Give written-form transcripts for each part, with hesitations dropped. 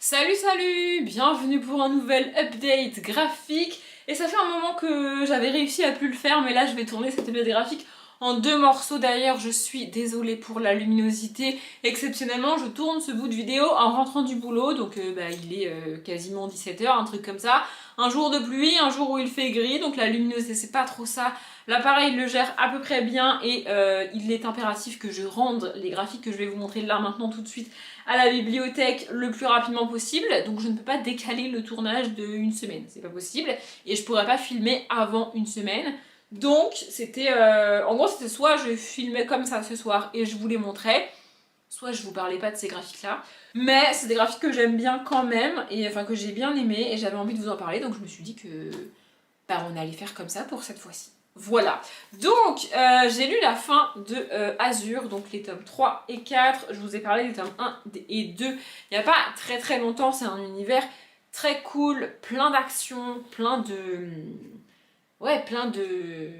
Salut, bienvenue pour un nouvel update graphique. Et ça fait un moment que j'avais réussi à plus le faire, mais là je vais tourner cet update graphique en deux morceaux. D'ailleurs, je suis désolée pour la luminosité. Exceptionnellement, je tourne ce bout de vidéo en rentrant du boulot, donc il est quasiment 17 h, un truc comme ça. Un jour de pluie, un jour où il fait gris, donc la luminosité c'est pas trop ça. L'appareil le gère à peu près bien et il est impératif que je rende les graphiques que je vais vous montrer là maintenant tout de suite à la bibliothèque le plus rapidement possible, donc je ne peux pas décaler le tournage d'une semaine, c'est pas possible, et je pourrais pas filmer avant une semaine. Donc c'était, en gros c'était soit je filmais comme ça ce soir et je vous les montrais, soit je vous parlais pas de ces graphiques là, mais c'est des graphiques que j'aime bien quand même, et enfin que j'ai bien aimé, et j'avais envie de vous en parler, donc je me suis dit que on allait faire comme ça pour cette fois-ci. Voilà, donc j'ai lu la fin de Azur, donc les tomes 3 et 4, je vous ai parlé des tomes 1 et 2, il n'y a pas très longtemps, c'est un univers très cool, plein d'action, plein de... Ouais, plein de...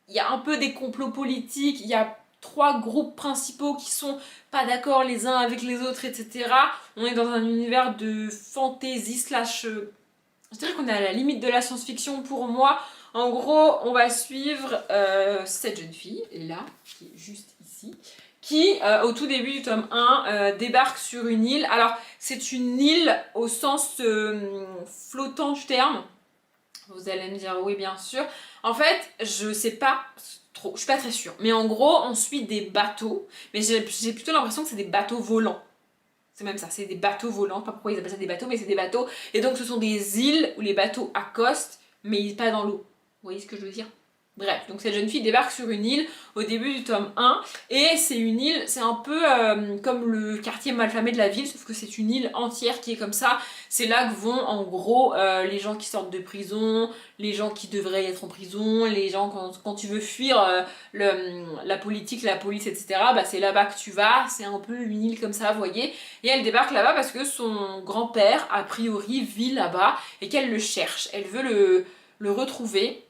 Il y a un peu des complots politiques, il y a trois groupes principaux qui sont pas d'accord les uns avec les autres, etc. On est dans un univers de fantasy slash... Je dirais qu'on est à la limite de la science-fiction pour moi. En gros, on va suivre cette jeune fille, là, qui est juste ici, qui, au tout début du tome 1, débarque sur une île. Alors, c'est une île au sens flottant du terme. Vous allez me dire oui, bien sûr. En fait, je sais pas trop, je suis pas très sûre. Mais en gros, on suit des bateaux. Mais j'ai plutôt l'impression que c'est des bateaux volants. C'est même ça, c'est des bateaux volants, je sais pas pourquoi ils appellent ça des bateaux, mais c'est des bateaux. Et donc ce sont des îles où les bateaux accostent, mais pas dans l'eau. Vous voyez ce que je veux dire? Bref, donc cette jeune fille débarque sur une île au début du tome 1, et c'est une île, c'est un peu comme le quartier malfamé de la ville, sauf que c'est une île entière qui est comme ça. C'est là que vont en gros les gens qui sortent de prison, les gens qui devraient être en prison, les gens quand tu veux fuir la politique, la police, etc. Bah c'est là-bas que tu vas, c'est un peu une île comme ça, vous voyez. Et elle débarque là-bas parce que son grand-père, a priori, vit là-bas et qu'elle le cherche. Elle veut le retrouver.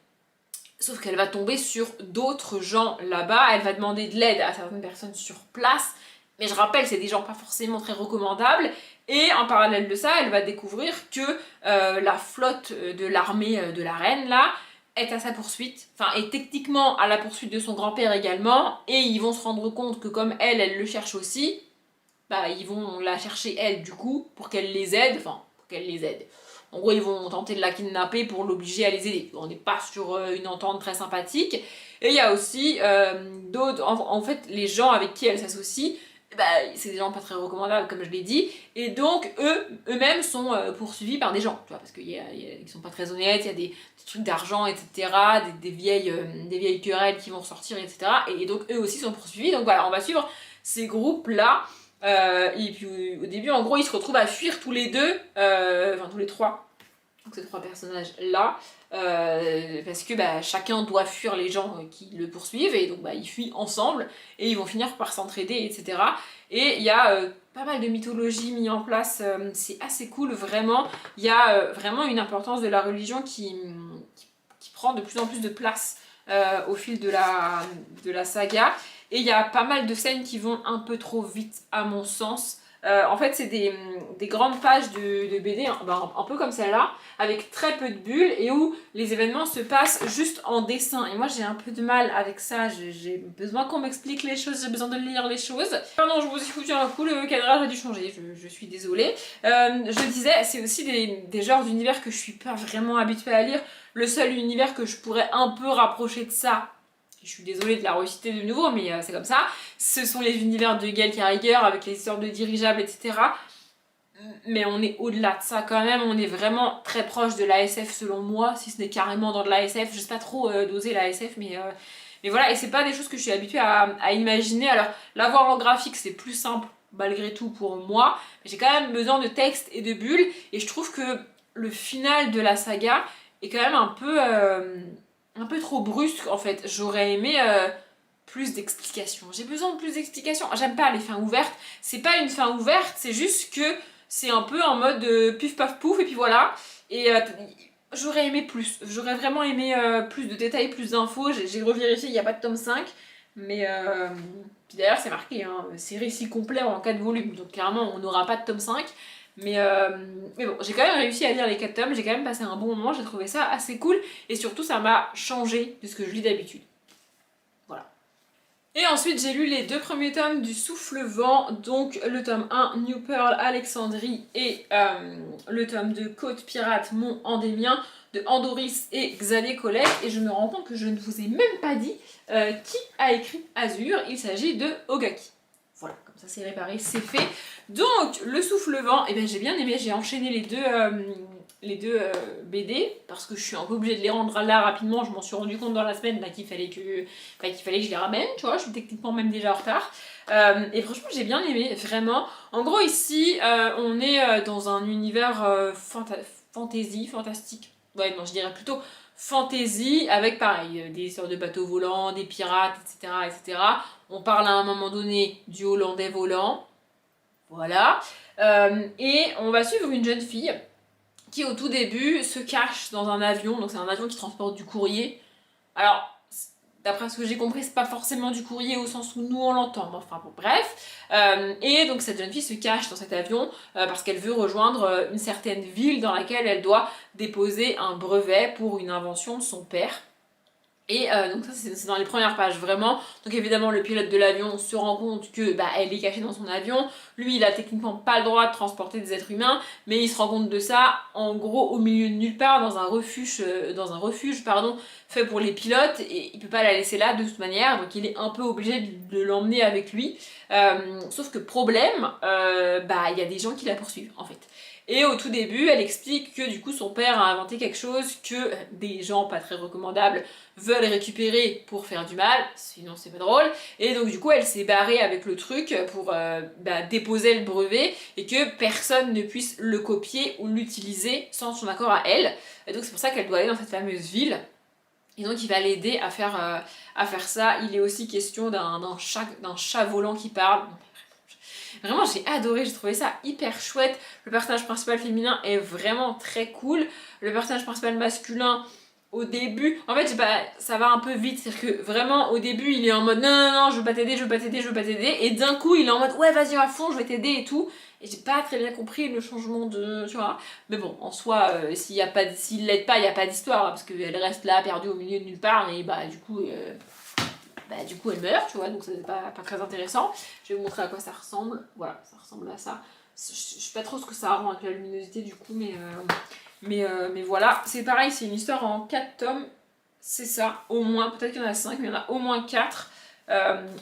Sauf qu'elle va tomber sur d'autres gens là-bas, elle va demander de l'aide à certaines personnes sur place, mais je rappelle, c'est des gens pas forcément très recommandables, et en parallèle de ça, elle va découvrir que la flotte de l'armée de la reine, là, est à sa poursuite, enfin, est techniquement à la poursuite de son grand-père également, et ils vont se rendre compte que comme elle le cherche aussi, bah ils vont la chercher elle du coup, pour qu'elle les aide, enfin, pour qu'elle les aide. En gros, ils vont tenter de la kidnapper pour l'obliger à les aider. On n'est pas sur une entente très sympathique. Et il y a aussi d'autres... En fait, les gens avec qui elle s'associe, bah, c'est des gens pas très recommandables, comme je l'ai dit. Et donc, eux-mêmes sont poursuivis par des gens. Tu vois, parce qu'ils sont pas très honnêtes, il y a des trucs d'argent, etc. Des vieilles querelles qui vont ressortir, etc. Et donc, eux aussi sont poursuivis. Donc voilà, on va suivre ces groupes-là. Et puis au début, en gros, ils se retrouvent à fuir tous les deux, enfin tous les trois, donc ces trois personnages-là, parce que chacun doit fuir les gens qui le poursuivent, et donc ils fuient ensemble, et ils vont finir par s'entraider, etc. Et il y a pas mal de mythologie mise en place, c'est assez cool, vraiment. Il y a vraiment une importance de la religion qui prend de plus en plus de place au fil de la saga. Et il y a pas mal de scènes qui vont un peu trop vite à mon sens. En fait, c'est des grandes pages de BD, un peu comme celle-là, avec très peu de bulles et où les événements se passent juste en dessin. Et moi, j'ai un peu de mal avec ça. J'ai besoin qu'on m'explique les choses, j'ai besoin de lire les choses. Pardon, je vous ai foutu un coup, le cadrage a dû changer, je suis désolée. Je disais, c'est aussi des genres d'univers que je suis pas vraiment habituée à lire. Le seul univers que je pourrais un peu rapprocher de ça, je suis désolée de la reciter de nouveau, mais c'est comme ça, ce sont les univers de Gaël Carriger avec les histoires de dirigeables, etc. Mais on est au-delà de ça quand même, on est vraiment très proche de la SF selon moi, si ce n'est carrément dans de la SF. Je sais pas trop doser la SF, mais voilà, et c'est pas des choses que je suis habituée à imaginer. Alors, l'avoir en graphique, c'est plus simple malgré tout pour moi, mais j'ai quand même besoin de texte et de bulles, et je trouve que le final de la saga est quand même un peu trop brusque en fait. J'aurais aimé plus d'explications. J'ai besoin de plus d'explications. J'aime pas les fins ouvertes. C'est pas une fin ouverte, c'est juste que c'est un peu en mode puf paf pouf et puis voilà. Et j'aurais aimé plus. J'aurais vraiment aimé plus de détails, plus d'infos. J'ai revérifié, il n'y a pas de tome 5. Mais puis d'ailleurs c'est marqué, hein, c'est récit complet en 4 volumes. Donc clairement on n'aura pas de tome 5. Mais bon, j'ai quand même réussi à lire les 4 tomes, j'ai quand même passé un bon moment, j'ai trouvé ça assez cool et surtout ça m'a changé de ce que je lis d'habitude. Voilà. Et ensuite j'ai lu les 2 premiers tomes du Souffle Vent, donc le tome 1 New Pearl Alexandrie et le tome 2 Côte Pirate Mont Endémien de Andoris et Xavier Collet, et je me rends compte que je ne vous ai même pas dit qui a écrit Azur. Il s'agit de Ogaki. Voilà, comme ça c'est réparé, c'est fait. Donc le Souffle Vent, eh ben, j'ai bien aimé, j'ai enchaîné les deux BD parce que je suis un peu obligée de les rendre là rapidement. Je m'en suis rendu compte dans la semaine qu'il fallait que je les ramène, tu vois, je suis techniquement même déjà en retard. Et franchement j'ai bien aimé, vraiment. En gros ici on est dans un univers fantastique. Ouais, non, je dirais plutôt fantasy avec pareil, des sortes de bateaux volants, des pirates, etc., etc. On parle à un moment donné du hollandais volant. Voilà. Et on va suivre une jeune fille qui au tout début se cache dans un avion, donc c'est un avion qui transporte du courrier. Alors, d'après ce que j'ai compris, c'est pas forcément du courrier au sens où nous on l'entend, mais enfin bon, bref. Et donc cette jeune fille se cache dans cet avion parce qu'elle veut rejoindre une certaine ville dans laquelle elle doit déposer un brevet pour une invention de son père. Et donc ça c'est dans les premières pages vraiment. Donc évidemment le pilote de l'avion se rend compte que elle est cachée dans son avion. Lui il a techniquement pas le droit de transporter des êtres humains, mais il se rend compte de ça en gros au milieu de nulle part dans un refuge fait pour les pilotes, et il peut pas la laisser là de toute manière, donc il est un peu obligé de l'emmener avec lui. Sauf que problème, il y a des gens qui la poursuivent en fait. Et au tout début, elle explique que du coup son père a inventé quelque chose que des gens pas très recommandables veulent récupérer pour faire du mal, sinon c'est pas drôle. Et donc du coup elle s'est barrée avec le truc pour déposer le brevet et que personne ne puisse le copier ou l'utiliser sans son accord à elle. Et donc c'est pour ça qu'elle doit aller dans cette fameuse ville. Et donc il va l'aider à faire ça. Il est aussi question d'un chat volant qui parle. Vraiment, j'ai adoré, j'ai trouvé ça hyper chouette. Le personnage principal féminin est vraiment très cool. Le personnage principal masculin, au début, en fait, ça va un peu vite. C'est-à-dire que vraiment, au début, il est en mode non, non, non, je veux pas t'aider, je veux pas t'aider, je veux pas t'aider. Et d'un coup, il est en mode ouais, vas-y à fond, je vais t'aider et tout. Et j'ai pas très bien compris le changement de. Tu vois. Mais bon, en soi, s'il l'aide pas, il n'y a pas d'histoire. Parce qu'elle reste là, perdue au milieu de nulle part. Et du coup elle meurt, tu vois, donc c'est pas très intéressant. Je vais vous montrer à quoi ça ressemble. Voilà, ça ressemble à ça. Je sais pas trop ce que ça rend avec la luminosité du coup, mais voilà. C'est pareil, c'est une histoire en 4 tomes. C'est ça, au moins, peut-être qu'il y en a 5, mais il y en a au moins 4.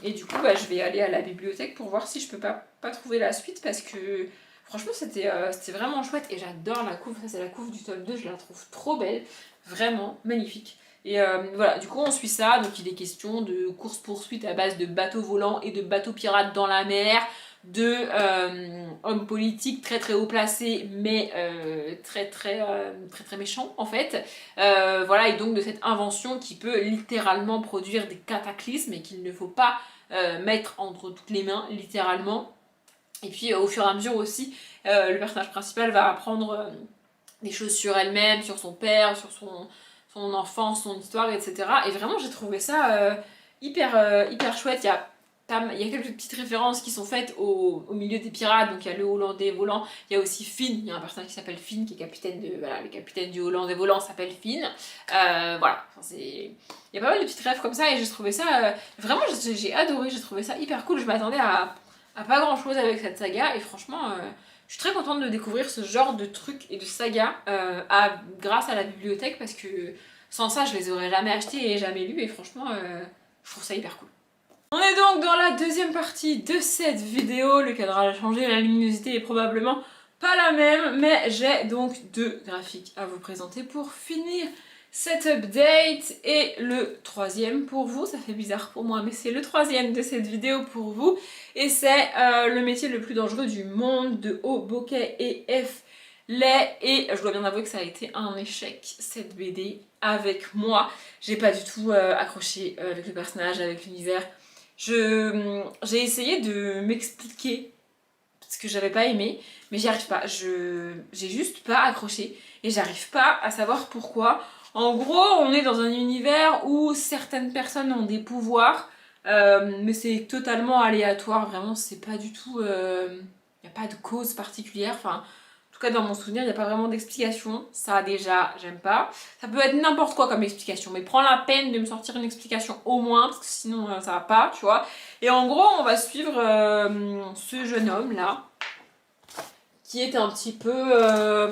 Et du coup, je vais aller à la bibliothèque pour voir si je peux pas trouver la suite parce que franchement, c'était vraiment chouette et j'adore la couve. Ça, c'est la couve du tome 2, je la trouve trop belle, vraiment magnifique. Et voilà, du coup on suit ça, donc il est question de course-poursuite à base de bateaux volants et de bateaux pirates dans la mer, de hommes politiques très très haut placés mais très très méchants en fait. Voilà, et donc de cette invention qui peut littéralement produire des cataclysmes et qu'il ne faut pas mettre entre toutes les mains, littéralement. Et puis au fur et à mesure aussi, le personnage principal va apprendre des choses sur elle-même, sur son père, sur son enfance, son histoire, etc. Et vraiment, j'ai trouvé ça hyper chouette. Il y a quelques petites références qui sont faites au milieu des pirates. Donc, il y a le Hollandais volant. Il y a aussi Finn. Il y a un personnage qui s'appelle Finn, qui est capitaine de. Voilà, le capitaine du Hollandais volant s'appelle Finn. Voilà. Enfin, il y a pas mal de petites rêves comme ça. Et j'ai trouvé ça. Vraiment, j'ai adoré. J'ai trouvé ça hyper cool. Je m'attendais à pas grand chose avec cette saga. Et franchement. Je suis très contente de découvrir ce genre de trucs et de sagas grâce à la bibliothèque parce que sans ça je les aurais jamais achetés et jamais lus et franchement je trouve ça hyper cool. On est donc dans la deuxième partie de cette vidéo, le cadrage a changé, la luminosité est probablement pas la même, mais j'ai donc 2 graphiques à vous présenter pour finir cet update et le 3e pour vous. Ça fait bizarre pour moi mais c'est le 3e de cette vidéo pour vous et c'est le métier le plus dangereux du monde de O Bokeh et F Lay, et je dois bien avouer que ça a été un échec cette BD avec moi. J'ai pas du tout accroché avec le personnage, avec l'univers. J'ai essayé de m'expliquer ce que j'avais pas aimé, mais j'y arrive pas. J'ai juste pas accroché et j'arrive pas à savoir pourquoi. En gros, on est dans un univers où certaines personnes ont des pouvoirs, mais c'est totalement aléatoire, vraiment, c'est pas du tout. Y a pas de cause particulière. Enfin, tout cas dans mon souvenir, il n'y a pas vraiment d'explication. Ça déjà, j'aime pas. Ça peut être n'importe quoi comme explication, mais prends la peine de me sortir une explication au moins, parce que sinon ça va pas, tu vois. Et en gros, on va suivre ce jeune homme là, qui est un petit peu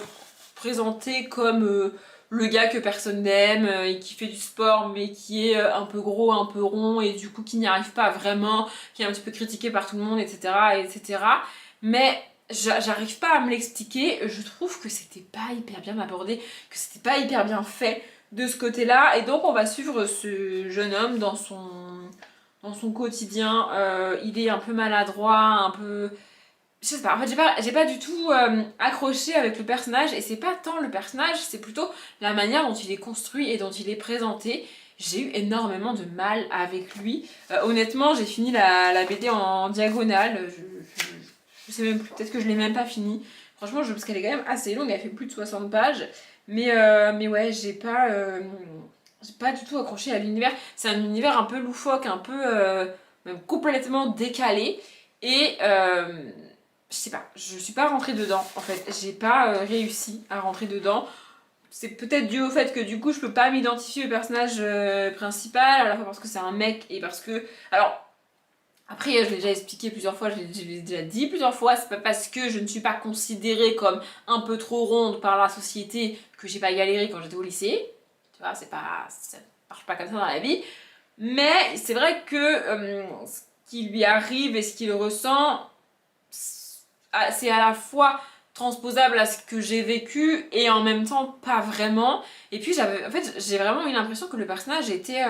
présenté comme le gars que personne n'aime et qui fait du sport mais qui est un peu gros, un peu rond et du coup qui n'y arrive pas vraiment, qui est un petit peu critiqué par tout le monde, etc. etc. Mais j'arrive pas à me l'expliquer, je trouve que c'était pas hyper bien abordé, que c'était pas hyper bien fait de ce côté-là, et donc on va suivre ce jeune homme dans son quotidien. Il est un peu maladroit, un peu... Je sais pas, en fait j'ai pas du tout accroché avec le personnage, et c'est pas tant le personnage, c'est plutôt la manière dont il est construit et dont il est présenté. J'ai eu énormément de mal avec lui. Honnêtement, j'ai fini la BD en diagonale, je sais même plus, peut-être que je l'ai même pas fini. Franchement, parce qu'elle est quand même assez longue, elle fait plus de 60 pages. Mais ouais, j'ai pas du tout accroché à l'univers. C'est un univers un peu loufoque, un peu même complètement décalé. Et je sais pas, je suis pas rentrée dedans en fait. J'ai pas réussi à rentrer dedans. C'est peut-être dû au fait que du coup je peux pas m'identifier au personnage principal, à la fois parce que c'est un mec et parce que... Alors, après, je l'ai déjà expliqué plusieurs fois, je l'ai déjà dit plusieurs fois, c'est pas parce que je ne suis pas considérée comme un peu trop ronde par la société que j'ai pas galéré quand j'étais au lycée. Tu vois, c'est pas, ça marche pas comme ça dans la vie. Mais c'est vrai que ce qui lui arrive et ce qu'il ressent, c'est à la fois transposable à ce que j'ai vécu et en même temps pas vraiment. Et puis en fait, j'ai vraiment eu l'impression que le personnage était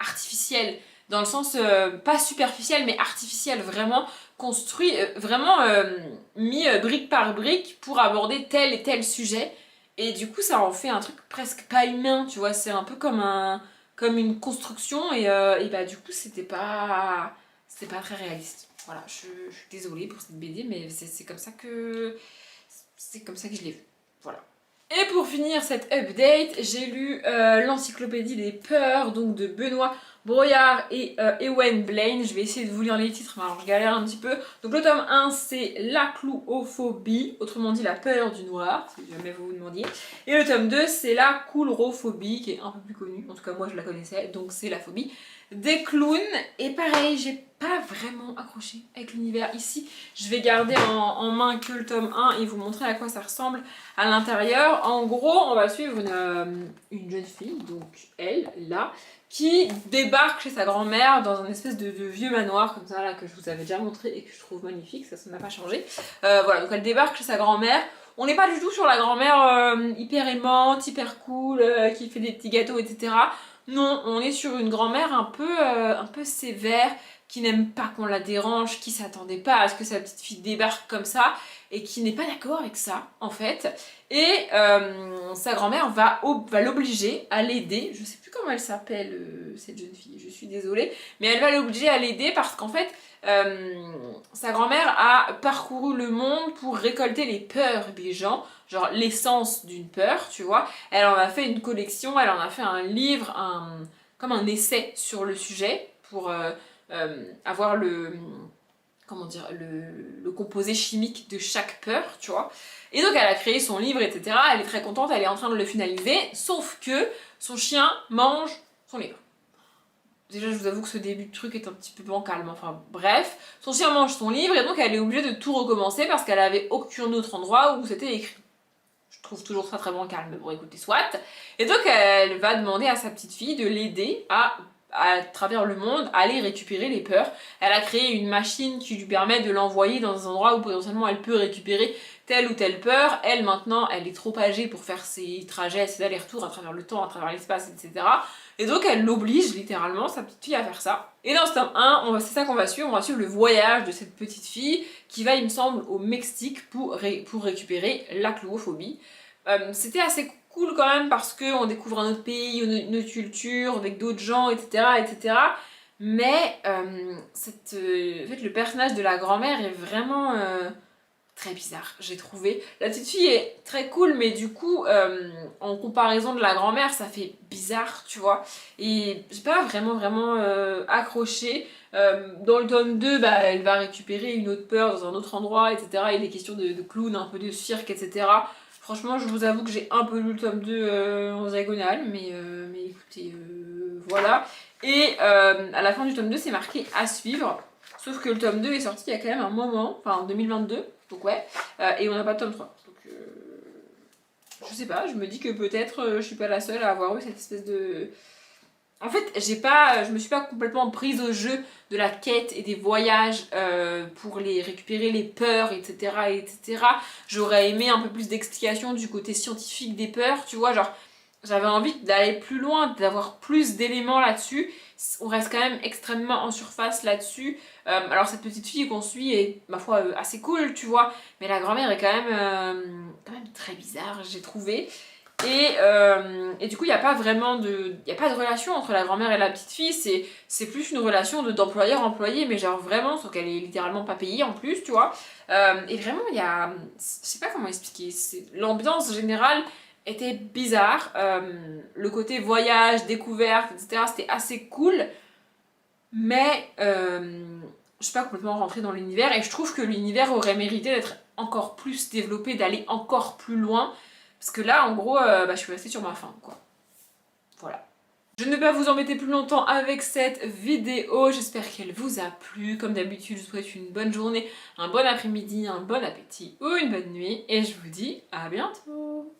artificiel, dans le sens pas superficiel mais artificiel, vraiment construit, vraiment mis brique par brique pour aborder tel et tel sujet. Et du coup, ça en fait un truc presque pas humain, tu vois. C'est un peu comme une construction, et bah du coup, c'était pas très réaliste. Voilà, je suis désolée pour cette BD, mais c'est comme ça que je l'ai vue. Voilà. Et pour finir cette update, j'ai lu l'encyclopédie des peurs, donc de Benoît Broyard et Ewen Blaine. Je vais essayer de vous lire les titres, mais alors je galère un petit peu. Donc le tome 1, c'est la clouophobie, autrement dit la peur du noir, si jamais vous vous demandiez. Et le tome 2, c'est la coulrophobie, qui est un peu plus connue, en tout cas moi je la connaissais, donc c'est la phobie des clowns. Et pareil, j'ai pas vraiment accroché avec l'univers. Ici, je vais garder en main que le tome 1 et vous montrer à quoi ça ressemble à l'intérieur. En gros, on va suivre une jeune fille, donc elle, là, qui débarque chez sa grand-mère dans un espèce de vieux manoir comme ça, là, que je vous avais déjà montré et que je trouve magnifique, ça n'a pas changé. Voilà, donc elle débarque chez sa grand-mère. On n'est pas du tout sur la grand-mère hyper aimante, hyper cool, qui fait des petits gâteaux, etc. Non, on est sur une grand-mère un peu sévère, qui n'aime pas qu'on la dérange, qui s'attendait pas à ce que sa petite fille débarque comme ça, et qui n'est pas d'accord avec ça, en fait. Et sa grand-mère va l'obliger à l'aider. Je sais plus comment elle s'appelle, cette jeune fille, je suis désolée. Mais elle va l'obliger à l'aider parce qu'en fait, sa grand-mère a parcouru le monde pour récolter les peurs des gens, genre l'essence d'une peur, tu vois. Elle en a fait une collection, elle en a fait un livre, comme un essai sur le sujet pour avoir comment dire, le composé chimique de chaque peur, tu vois. Et donc elle a créé son livre, etc. Elle est très contente, elle est en train de le finaliser, sauf que son chien mange son livre. Déjà, je vous avoue que ce début de truc est un petit peu bancal, mais enfin bref. Son chien mange son livre et donc elle est obligée de tout recommencer parce qu'elle avait aucun autre endroit où c'était écrit. Je trouve toujours ça très bancal, mais bon, écoutez, soit. Et donc elle va demander à sa petite fille de l'aider à travers le monde, aller récupérer les peurs. Elle a créé une machine qui lui permet de l'envoyer dans un endroit où potentiellement elle peut récupérer telle ou telle peur. Elle, maintenant, elle est trop âgée pour faire ses trajets, ses allers-retours à travers le temps, à travers l'espace, etc. Et donc elle l'oblige littéralement, sa petite fille, à faire ça. Et dans ce tome 1, c'est ça qu'on va suivre, on va suivre le voyage de cette petite fille qui va, il me semble, au Mexique pour récupérer la clouophobie. C'était assez cool quand même parce qu'on découvre un autre pays, une autre culture, avec d'autres gens, etc. etc. Mais en fait, le personnage de la grand-mère est vraiment très bizarre, j'ai trouvé. La petite fille est très cool, mais du coup, en comparaison de la grand-mère, ça fait bizarre, tu vois. Et j'ai pas vraiment accroché. Dans le tome 2, bah, elle va récupérer une autre peur dans un autre endroit, etc. Il est question de clown, un peu de cirque, etc. Franchement, je vous avoue que j'ai un peu lu le tome 2 en diagonale, mais écoutez, voilà. Et à la fin du tome 2, c'est marqué à suivre. Sauf que le tome 2 est sorti il y a quand même un moment, enfin en 2022, donc ouais, et on n'a pas de tome 3. Donc je sais pas, je me dis que peut-être je suis pas la seule à avoir eu cette espèce de... En fait, je me suis pas complètement prise au jeu de la quête et des voyages pour les récupérer les peurs, etc., etc. J'aurais aimé un peu plus d'explications du côté scientifique des peurs, tu vois, genre j'avais envie d'aller plus loin, d'avoir plus d'éléments là-dessus. On reste quand même extrêmement en surface là-dessus. Alors cette petite fille qu'on suit est, ma foi, assez cool, tu vois, mais la grand-mère est quand même très bizarre, j'ai trouvé. Et du coup, il n'y a pas vraiment y a pas de relation entre la grand-mère et la petite fille, c'est plus une relation d'employeur-employé, mais genre vraiment, sauf qu'elle est littéralement pas payée en plus, tu vois. Et vraiment, il y a... Je sais pas comment expliquer, l'ambiance générale était bizarre. Le côté voyage, découverte, etc., c'était assez cool, mais je suis pas complètement rentrée dans l'univers, et je trouve que l'univers aurait mérité d'être encore plus développé, d'aller encore plus loin. Parce que là, en gros, bah, je suis restée sur ma faim, quoi. Voilà. Je ne vais pas vous embêter plus longtemps avec cette vidéo. J'espère qu'elle vous a plu. Comme d'habitude, je vous souhaite une bonne journée, un bon après-midi, un bon appétit ou une bonne nuit. Et je vous dis à bientôt.